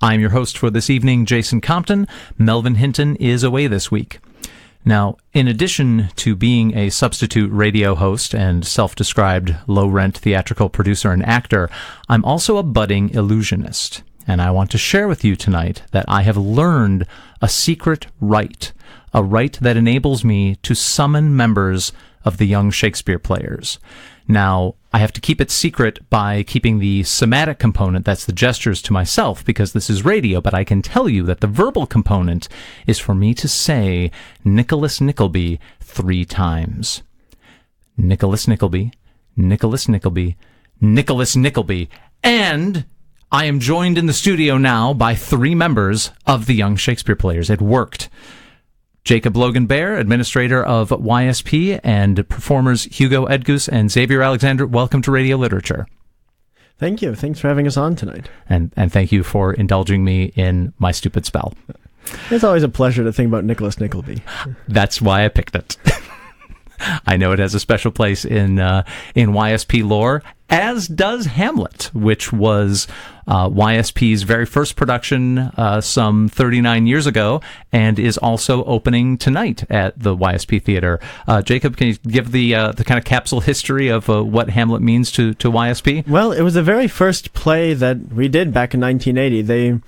I'm your host for this evening, Jason Compton. Melvin Hinton is away this week. Now, in addition to being a substitute radio host and self-described low-rent theatrical producer and actor, I'm also a budding illusionist. And I want to share with you tonight that I have learned a secret rite, a rite that enables me to summon members of the Young Shakespeare Players. Now, I have to keep it secret by keeping the somatic component, that's the gestures, to myself, because this is radio, but I can tell you that the verbal component is for me to say Nicholas Nickleby 3 times. Nicholas Nickleby, Nicholas Nickleby, Nicholas Nickleby. And I am joined in the studio now by 3 members of the Young Shakespeare Players. It worked. Jacob Logan Bear, administrator of YSP, and performers Hugo Edgus and Xavier Alexander, welcome to Radio Literature. Thank you. Thanks for having us on tonight. And thank you for indulging me in my stupid spell. It's always a pleasure to think about Nicholas Nickleby. That's why I picked it. I know it has a special place in YSP lore, as does Hamlet, which was YSP's very first production some 39 years ago, and is also opening tonight at the YSP Theater. Jacob, can you give the kind of capsule history of what Hamlet means to YSP? Well, it was the very first play that we did back in 1980.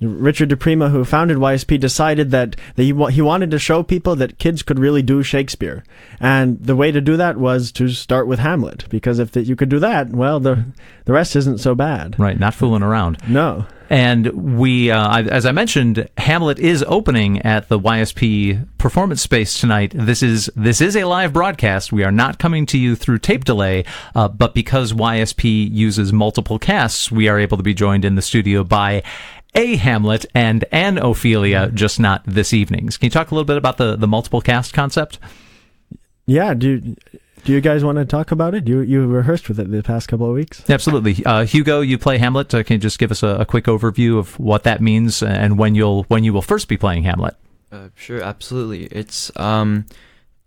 Richard DePrima, who founded YSP, decided that he wanted to show people that kids could really do Shakespeare. And the way to do that was to start with Hamlet, because if you could do that, well, the rest isn't so bad. Right, not fooling around. No. And we, as I mentioned, Hamlet is opening at the YSP Performance Space tonight. This is a live broadcast. We are not coming to you through tape delay, but because YSP uses multiple casts, we are able to be joined in the studio by a Hamlet and an Ophelia, just not this evening. Can you talk a little bit about the multiple cast concept? Yeah, do you guys want to talk about it? You rehearsed with it the past couple of weeks? Absolutely. Hugo, you play Hamlet. Can you just give us a quick overview of what that means and when you will first be playing Hamlet? Sure, absolutely. It's there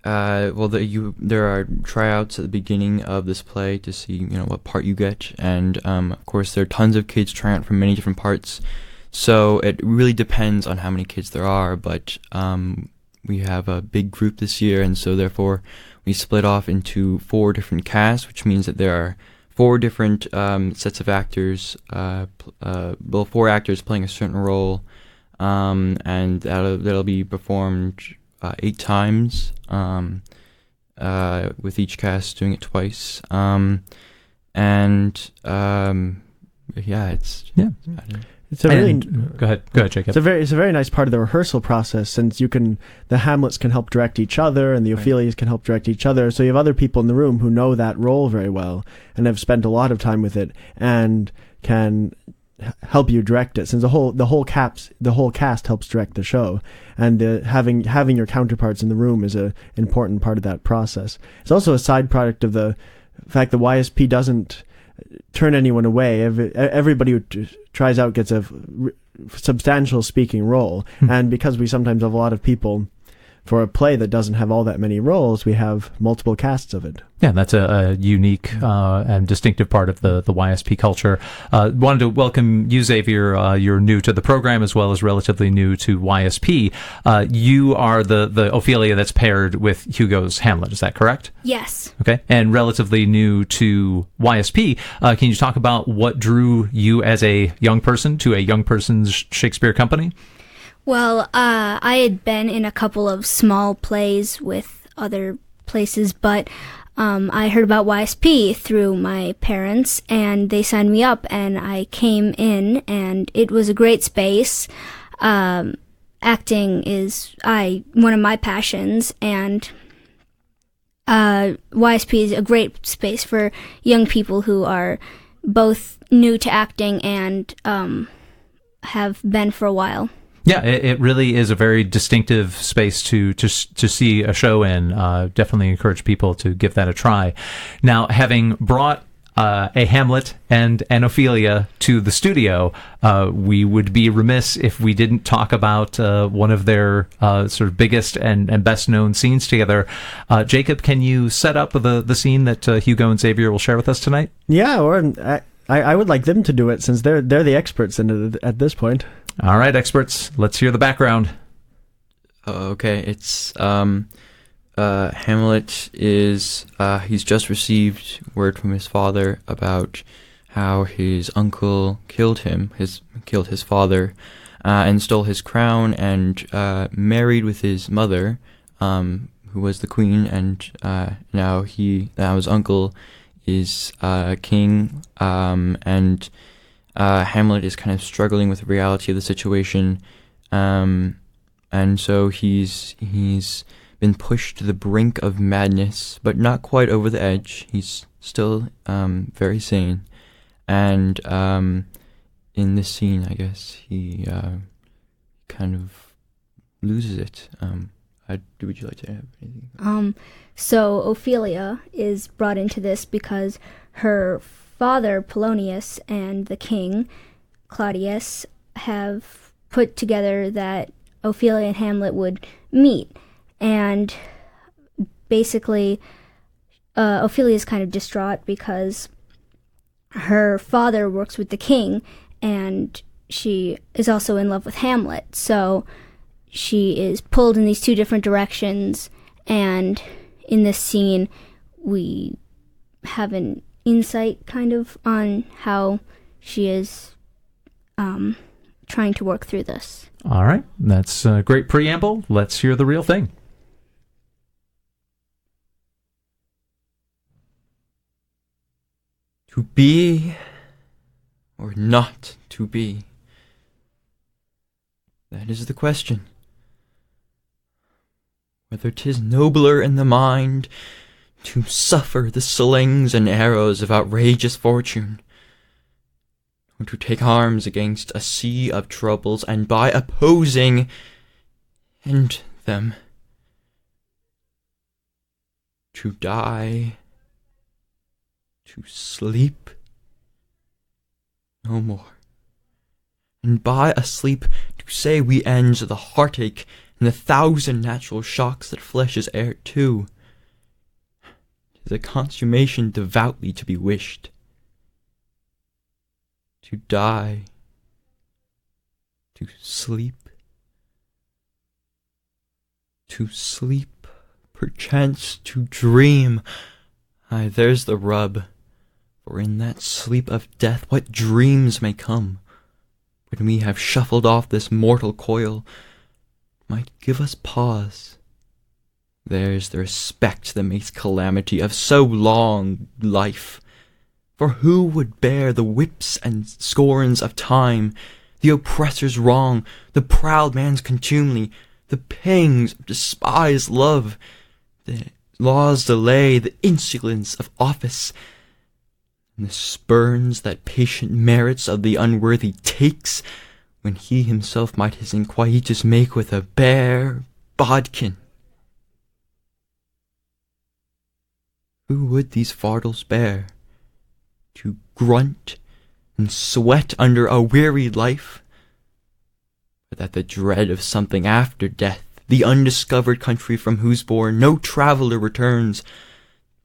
are tryouts at the beginning of this play to see what part you get, and of course there are tons of kids trying out from many different parts. So it really depends on how many kids there are, but we have a big group this year, and so therefore we split off into 4 different casts, which means that there are 4 different sets of actors, 4 actors playing a certain role, and that'll be performed 8 times, with each cast doing it twice. It's a really go ahead, Jacob. It's a very nice part of the rehearsal process, since the Hamlets can help direct each other and the Ophelias can help direct each other. So you have other people in the room who know that role very well and have spent a lot of time with it and can help you direct it, since the whole cast helps direct the show, and having your counterparts in the room is a important part of that process. It's also a side product of the fact that YSP doesn't turn anyone away. Everybody who tries out gets a substantial speaking role, and because we sometimes have a lot of people for a play that doesn't have all that many roles, we have multiple casts of it. Yeah, that's a unique and distinctive part of the YSP culture. Wanted to welcome you, Xavier. You're new to the program as well as relatively new to YSP. You are the Ophelia that's paired with Hugo's Hamlet, is that correct? Yes. Okay, and relatively new to YSP. Can you talk about what drew you as a young person to a young person's Shakespeare company? Well, I had been in a couple of small plays with other places, but I heard about YSP through my parents, and they signed me up, and I came in, and it was a great space. Acting is one of my passions, and YSP is a great space for young people who are both new to acting and have been for a while. Yeah, it really is a very distinctive space to see a show in. Definitely encourage people to give that a try. Now, having brought a Hamlet and an Ophelia to the studio, we would be remiss if we didn't talk about one of their sort of biggest and best known scenes together. Jacob, can you set up the scene that Hugo and Xavier will share with us tonight? Yeah, or I would like them to do it since they're the experts in it at this point. All right, experts, let's hear the background. Okay, it's Hamlet is he's just received word from his father about how his uncle killed his father, and stole his crown, and married with his mother, who was the queen, and now his uncle is king, and Hamlet is kind of struggling with the reality of the situation, and so he's been pushed to the brink of madness, but not quite over the edge. He's still very sane, and in this scene, I guess he kind of loses it. Would you like to add anything? So Ophelia is brought into this because her father, Polonius, and the king, Claudius, have put together that Ophelia and Hamlet would meet. And basically, Ophelia is kind of distraught because her father works with the king, and she is also in love with Hamlet. So she is pulled in these two different directions, and in this scene, we have an insight kind of on how she is trying to work through this. All right, that's a great preamble. Let's hear the real thing. To be or not to be? That is the question. Whether 'tis nobler in the mind to suffer the slings and arrows of outrageous fortune, or to take arms against a sea of troubles, and by opposing end them, to die, to sleep no more, and by a sleep to say we end the heartache and the thousand natural shocks that flesh is heir to. 'Tis a consummation devoutly to be wished. To die, to sleep, perchance to dream. Aye, there's the rub. For in that sleep of death, what dreams may come, when we have shuffled off this mortal coil, might give us pause. There's the respect that makes calamity of so long life. For who would bear the whips and scorns of time, the oppressor's wrong, the proud man's contumely, the pangs of despised love, the law's delay, the insolence of office, and the spurns that patient merits of the unworthy takes, when he himself might his inquietus make with a bare bodkin? Who would these fardels bear? To grunt and sweat under a weary life, but that the dread of something after death, the undiscovered country from whose bourne no traveller returns,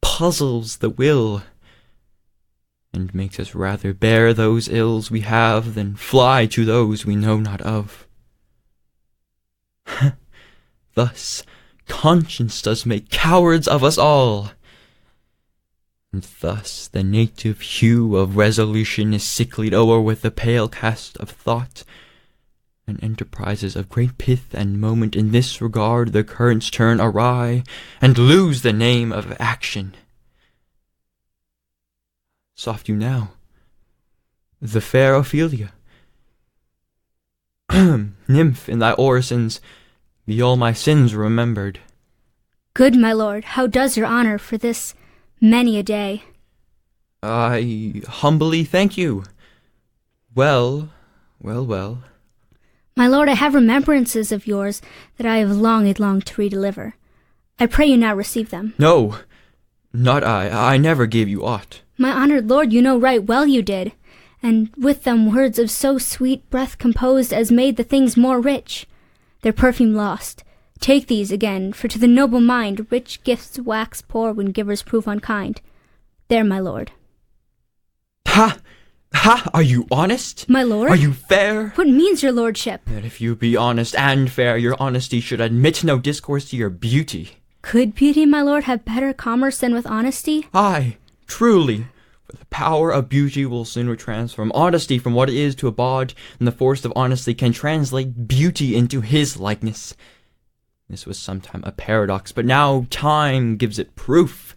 puzzles the will, and makes us rather bear those ills we have than fly to those we know not of. Thus conscience does make cowards of us all, and thus the native hue of resolution is sicklied o'er with the pale cast of thought, and enterprises of great pith and moment in this regard the currents turn awry, and lose the name of action. Soft you now, the fair Ophelia. Nymph, in thy orisons, be all my sins remembered. Good my lord, how does your honor for this many a day? I humbly thank you. Well. My lord, I have remembrances of yours that I have longed to redeliver. I pray you now receive them. No, not I. I never gave you aught. My honored lord, you know right well you did, and with them words of so sweet breath composed as made the things more rich. Their perfume lost. Take these again, for to the noble mind rich gifts wax poor when givers prove unkind. There, my lord. Ha! Ha! Are you honest? My lord? Are you fair? What means your lordship? That if you be honest and fair, your honesty should admit no discourse to your beauty. Could beauty, my lord, have better commerce than with honesty? Aye, truly. For the power of beauty will sooner transform honesty from what it is to a bawd, and the force of honesty can translate beauty into his likeness. This was sometime a paradox, but now time gives it proof.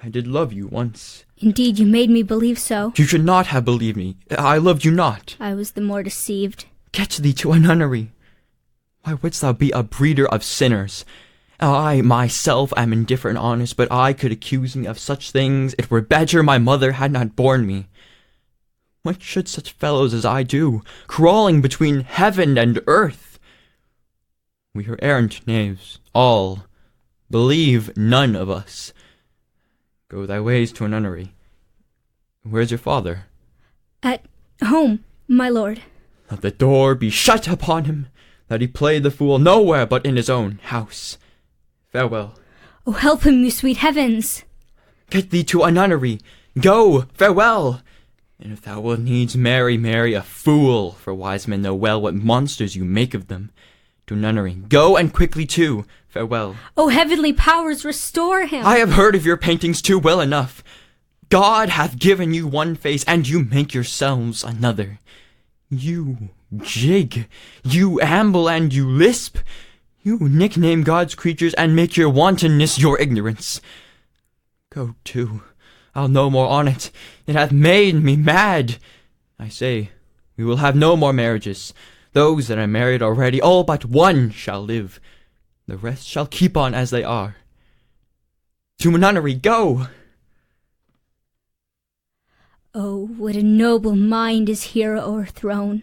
I did love you once. Indeed, you made me believe so. You should not have believed me. I loved you not. I was the more deceived. Get thee to a nunnery. Why wouldst thou be a breeder of sinners? I myself am indifferent and honest, but I could accuse me of such things. It were better my mother had not borne me. What should such fellows as I do, crawling between heaven and earth? We are errant knaves, all. Believe none of us. Go thy ways to a nunnery. Where's your father? At home, my lord. Let the door be shut upon him, that he play the fool nowhere but in his own house. Farewell. Oh, help him, you sweet heavens! Get thee to a nunnery. Go, farewell. And if thou wilt needs marry a fool, for wise men know well what monsters you make of them. To nunnery, go and quickly too. Farewell. Oh, heavenly powers, restore him! I have heard of your paintings too well enough. God hath given you one face, and you make yourselves another. You jig, you amble, and you lisp. You nickname God's creatures, and make your wantonness your ignorance. Go to, I'll no more on it. It hath made me mad. I say, we will have no more marriages. Those that are married already, all but one shall live. The rest shall keep on as they are. To a nunnery, go! Oh, what a noble mind is here o'erthrown!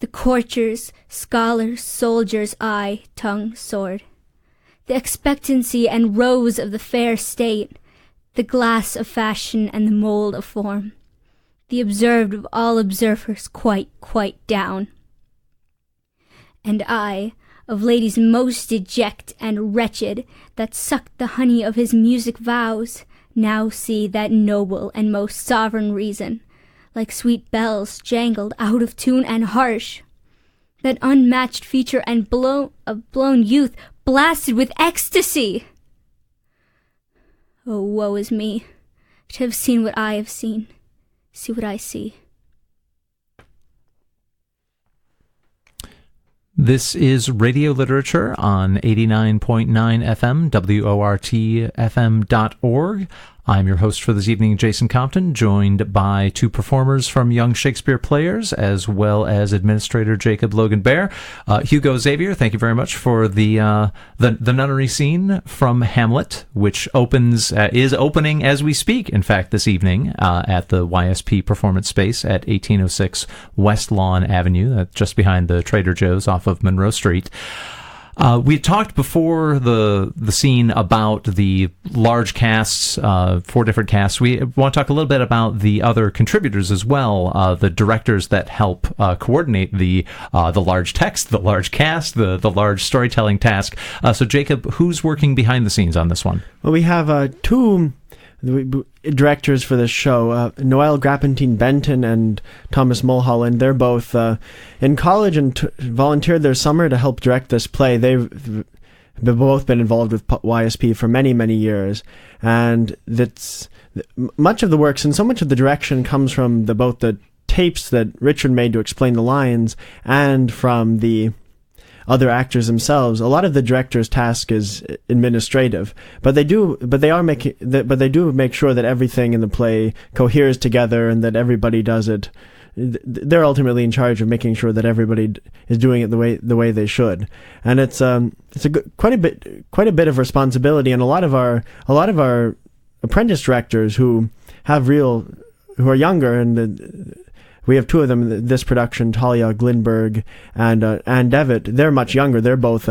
The courtiers, scholars, soldiers, eye, tongue, sword. The expectancy and rose of the fair state, the glass of fashion and the mould of form, the observed of all observers quite down. And I, of ladies most deject and wretched, that sucked the honey of his music vows, now see that noble and most sovereign reason, like sweet bells jangled out of tune and harsh, that unmatched feature and blown youth blasted with ecstasy. Oh, woe is me, to have seen what I have seen, see what I see. This is Radio Literature on 89.9 FM, WORT-FM.org. I'm your host for this evening, Jason Compton, joined by two performers from Young Shakespeare Players, as well as Administrator Jacob Logan Bear. Hugo Xavier, thank you very much for the nunnery scene from Hamlet, which is opening as we speak, in fact, this evening at the YSP Performance Space at 1806 West Lawn Avenue, just behind the Trader Joe's off of Monroe Street. We talked before the scene about the large casts, 4 different casts. We want to talk a little bit about the other contributors as well, the directors that help coordinate the large text, the large cast, the large storytelling task. So, Jacob, who's working behind the scenes on this one? Well, we have 2 directors for this show, Noel Grappentine-Benton and Thomas Mulholland. They're both in college and volunteered their summer to help direct this play. They've both been involved with YSP for many, many years, and that's much of the works and so much of the direction comes from both the tapes that Richard made to explain the lines and from the other actors themselves. A lot of the director's task is administrative, but they do make sure that everything in the play coheres together and that everybody does it. They're ultimately in charge of making sure that everybody is doing it the way they should, and it's quite a bit of responsibility. And a lot of our apprentice directors who are younger, and we have 2 of them in this production, Talia Glinberg and Ann Devitt. They're much younger. They're both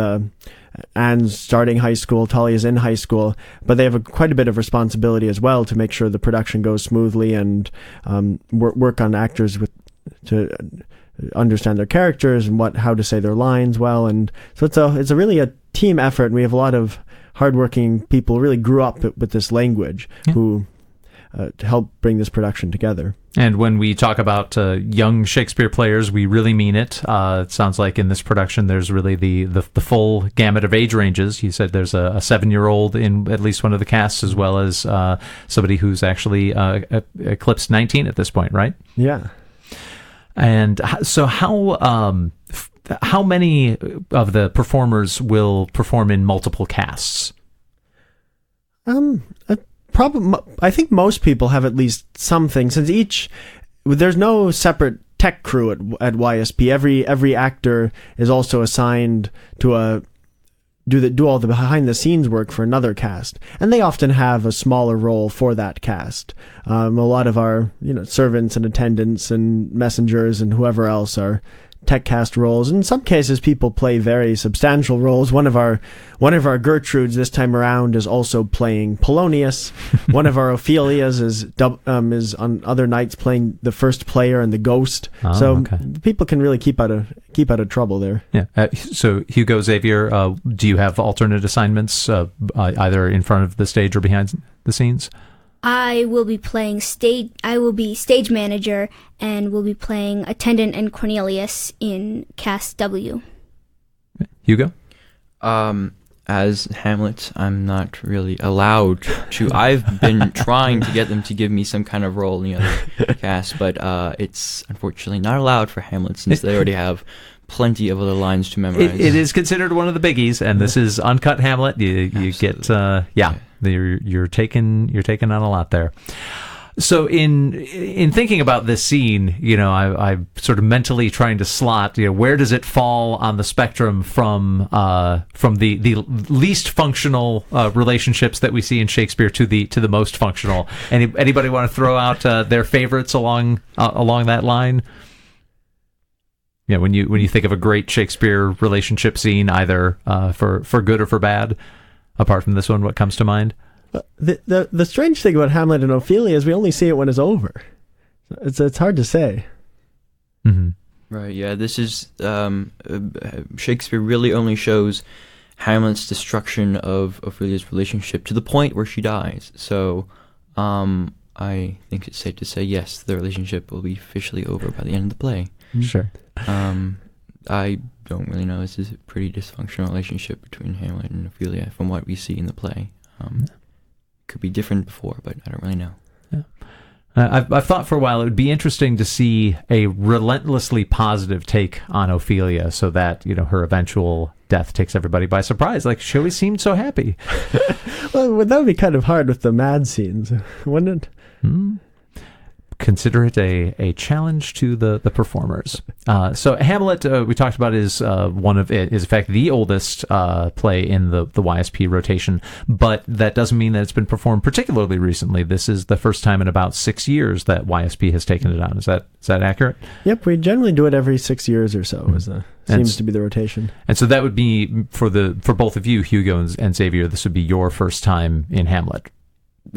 Ann's starting high school, Talia's in high school, but they have quite a bit of responsibility as well to make sure the production goes smoothly and work on actors to understand their characters and how to say their lines well. And so it's really a team effort, and we have a lot of hardworking people who really grew up with this language who to help bring this production together. And when we talk about young Shakespeare players, we really mean it. It sounds like in this production there's really the full gamut of age ranges. You said there's a 7-year-old in at least one of the casts, as well as somebody who's actually eclipsed 19 at this point, right? Yeah. And so how many of the performers will perform in multiple casts? I think most people have at least something, since there's no separate tech crew at YSP. Every actor is also assigned to do all the behind the scenes work for another cast, and they often have a smaller role for that cast. A lot of our servants and attendants and messengers and whoever else are tech cast roles. In some cases, people play very substantial roles. One of our Gertrudes this time around is also playing Polonius. One of our Ophelias is on other nights playing the first player and the ghost. People can really keep out of trouble there. Yeah. So Hugo, Xavier, do you have alternate assignments either in front of the stage or behind the scenes? I will be playing I will be stage manager and will be playing attendant and Cornelius in cast W. Hugo? As Hamlet, I'm not really allowed to. I've been trying to get them to give me some kind of role in the other cast, but it's unfortunately not allowed for Hamlet since they already have plenty of other lines to memorize. It is considered one of the biggies, and this is uncut Hamlet. You get you're taking on a lot there. So in thinking about this scene, I'm sort of mentally trying to slot, where does it fall on the spectrum from the least functional relationships that we see in Shakespeare to the most functional. Anybody want to throw out their favorites along that line? Yeah, when you think of a great Shakespeare relationship scene, either for good or for bad, apart from this one, what comes to mind? The strange thing about Hamlet and Ophelia is we only see it when it's over. It's hard to say. Mm-hmm. Right. Yeah. This is Shakespeare really only shows Hamlet's destruction of Ophelia's relationship to the point where she dies. So, I think it's safe to say yes, the relationship will be officially over by the end of the play. Sure. I don't really know. This is a pretty dysfunctional relationship between Hamlet and Ophelia from what we see in the play. Could be different before, but I don't really know. Yeah. I've thought for a while it would be interesting to see a relentlessly positive take on Ophelia, so that her eventual death takes everybody by surprise. Like, she always seemed so happy. Well, that would be kind of hard with the mad scenes, wouldn't it? Consider it a challenge to the performers. So Hamlet, we talked about, is in fact the oldest play in the YSP rotation, but that doesn't mean that it's been performed particularly recently. This is the first time in about 6 years that YSP has taken it on. Is that accurate? Yep, we generally do it every 6 years or so. Seems to be the rotation. And so that would be for both of you, Hugo and Xavier. This would be your first time in Hamlet.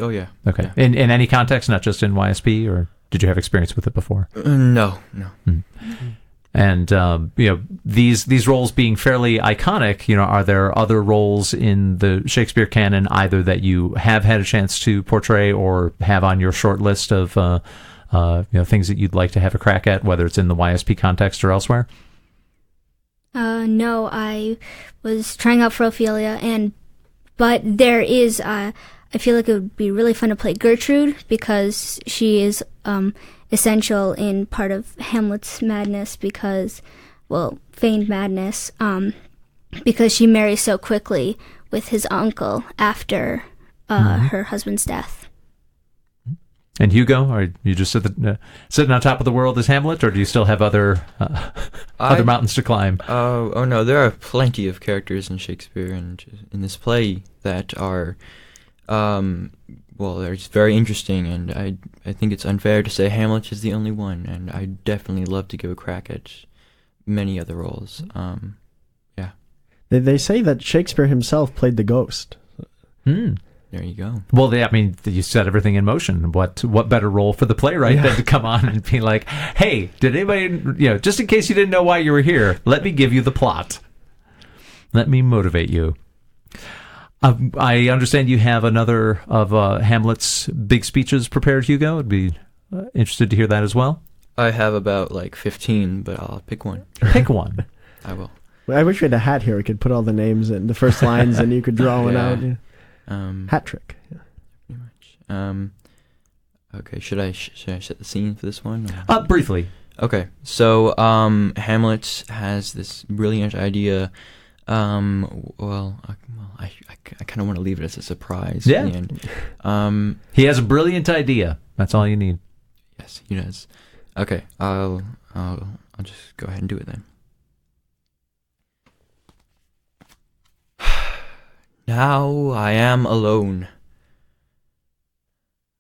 Oh yeah. Okay. Yeah. In any context, not just in YSP, or did you have experience with it before? No. And these roles being fairly iconic, are there other roles in the Shakespeare canon either that you have had a chance to portray or have on your short list of things that you'd like to have a crack at, whether it's in the YSP context or elsewhere? No, I was trying out for Ophelia, but there is. I feel like it would be really fun to play Gertrude because she is essential in part of Hamlet's madness feigned madness, because she marries so quickly with his uncle after her husband's death. And Hugo, are you just sitting on top of the world as Hamlet, or do you still have other mountains to climb? Oh no, there are plenty of characters in Shakespeare and in this play that are they're just very interesting, and I think it's unfair to say Hamlet is the only one, and I definitely love to give a crack at many other roles. Yeah. They say that Shakespeare himself played the ghost. There you go. Well, you set everything in motion. What better role for the playwright than to come on and be like, hey, did anybody, just in case you didn't know why you were here, let me give you the plot. Let me motivate you. I understand you have another of Hamlet's big speeches prepared, Hugo. I'd be interested to hear that as well. I have about 15, but I'll pick one. Pick one. I will. I wish we had a hat here. We could put all the names and the first lines, and you could draw one out. Yeah. Hat trick. Yeah. Pretty much. Okay. Should I set the scene for this one? Briefly. Okay. So Hamlet has this brilliant idea. I kind of want to leave it as a surprise. Yeah. In the end. He has a brilliant idea. That's all you need. Yes, he does. Okay. I'll just go ahead and do it then. Now I am alone.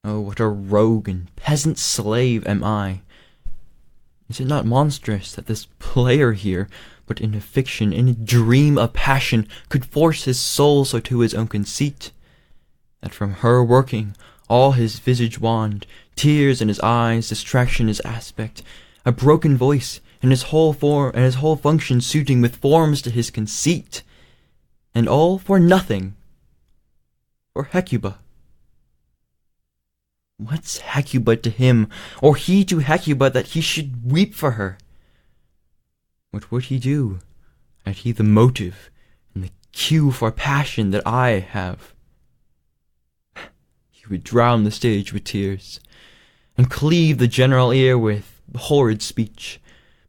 Oh, what a rogue and peasant slave am I. Is it not monstrous that this player here, but in a fiction, in a dream of passion, could force his soul so to his own conceit, that from her working, all his visage wand, tears in his eyes, distraction his aspect, a broken voice, and his whole form and his whole function suiting with forms to his conceit, and all for nothing, for Hecuba. What's Hecuba to him, or he to Hecuba, that he should weep for her? What would he do, had he the motive and the cue for passion that I have? He would drown the stage with tears, and cleave the general ear with horrid speech,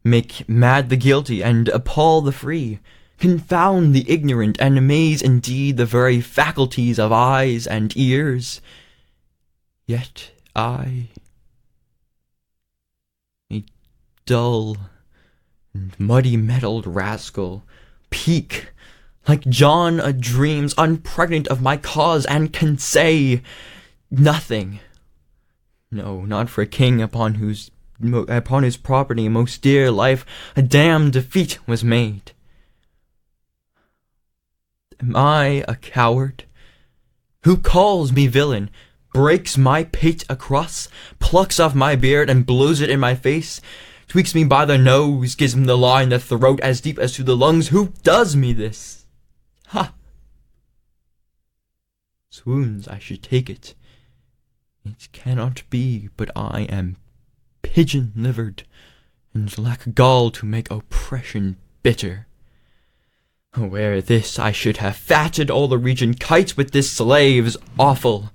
make mad the guilty, and appall the free, confound the ignorant, and amaze indeed the very faculties of eyes and ears. Yet I, a dull and muddy-mettled rascal, peak, like John a dreams, unpregnant of my cause, and can say nothing. No, not for a king upon whose property most dear life a damned defeat was made. Am I a coward? Who calls me villain, breaks my pate across, plucks off my beard and blows it in my face, tweaks me by the nose, gives me the line in the throat as deep as to the lungs? Who does me this? Ha! Swoons, I should take it. It cannot be, but I am pigeon-livered, and lack gall to make oppression bitter. Where this I should have fatted all the region kites with this slave's awful,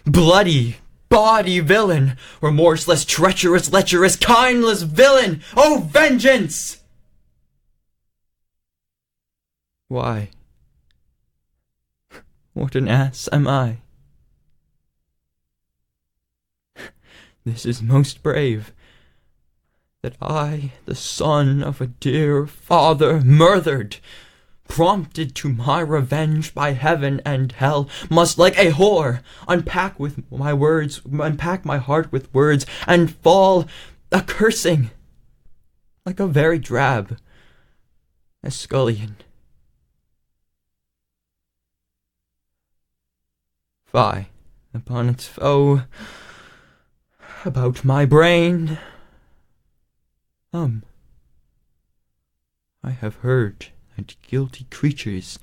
bloody, bawdy villain, remorseless, treacherous, lecherous, kindless villain! Oh, vengeance! Why? What an ass am I? This is most brave, that I, the son of a dear father, murdered, prompted to my revenge by heaven and hell, must like a whore unpack my heart with words, and fall a-cursing like a very drab scullion. Fie upon its foe, about my brain. I have heard that guilty creatures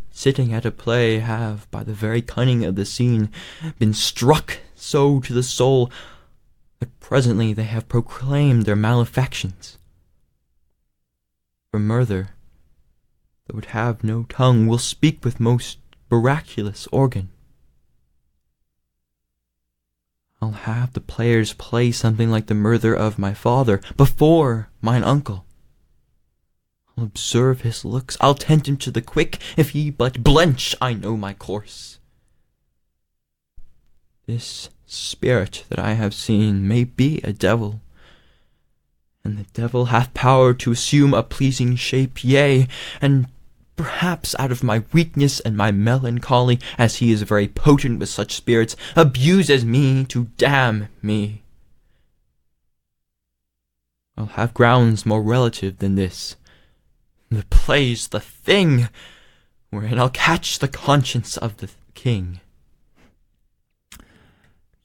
sitting at a play have, by the very cunning of the scene, been struck so to the soul that presently they have proclaimed their malefactions. For murder, that would have no tongue, will speak with most miraculous organ. I'll have the players play something like the murder of my father before mine uncle. I'll observe his looks, I'll tend him to the quick, if he but blench, I know my course. This spirit that I have seen may be a devil, and the devil hath power to assume a pleasing shape, yea, and perhaps out of my weakness and my melancholy, as he is very potent with such spirits, abuses me to damn me. I'll have grounds more relative than this. The play's the thing, wherein I'll catch the conscience of the king.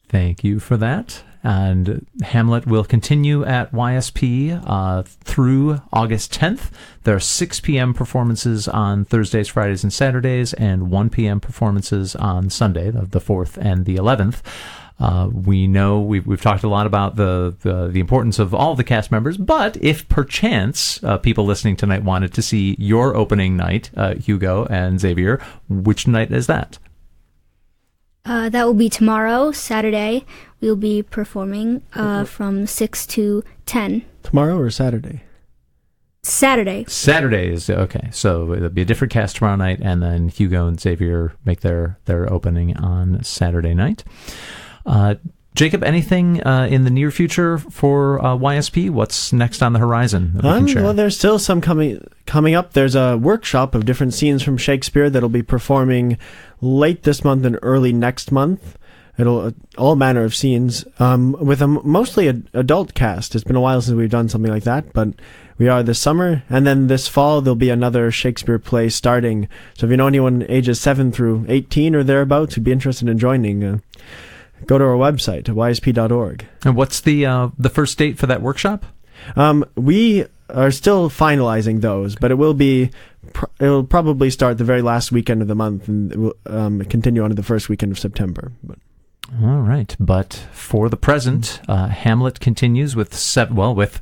Thank you for that. And Hamlet will continue at YSP through August 10th. There are 6 p.m. performances on Thursdays, Fridays, and Saturdays, and 1 p.m. performances on Sunday, the 4th and the 11th. We know we've talked a lot about the importance of all the cast members, but if perchance people listening tonight wanted to see your opening night, Hugo and Xavier, which night is that? That will be tomorrow, Saturday. We'll be performing from 6 to 10. Tomorrow or Saturday? Saturday. Saturday is okay. So it'll be a different cast tomorrow night, and then Hugo and Xavier make their opening on Saturday night. Jacob, anything in the near future for YSP? What's next on the horizon that we can share? Well, there's still some coming up. There's a workshop of different scenes from Shakespeare that'll be performing late this month and early next month. It'll all manner of scenes with a mostly adult cast. It's been a while since we've done something like that, but we are this summer. And then this fall, there'll be another Shakespeare play starting. So if you know anyone ages 7 through 18 or thereabouts who'd be interested in joining, go to our website, ysp.org. And what's the first date for that workshop? We are still finalizing those, but it'll probably start the very last weekend of the month, and it will continue on to the first weekend of September. All right, but for the present, Hamlet continues with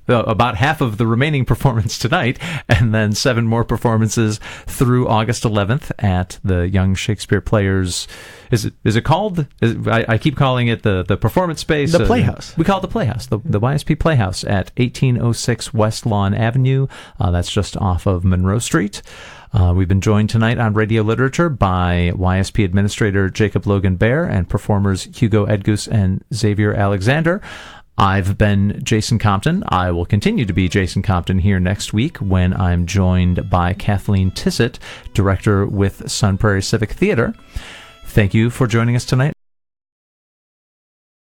about half of the remaining performance tonight, and then 7 more performances through August 11th at the Young Shakespeare Players. Is it called? I keep calling it the performance space. The Playhouse. We call it the Playhouse, the YSP Playhouse at 1806 West Lawn Avenue. That's just off of Monroe Street. We've been joined tonight on Radio Literature by YSP Administrator Jacob Logan Bear and performers Hugo Edgus and Xavier Alexander. I've been Jason Compton. I will continue to be Jason Compton here next week when I'm joined by Kathleen Tissett, Director with Sun Prairie Civic Theater. Thank you for joining us tonight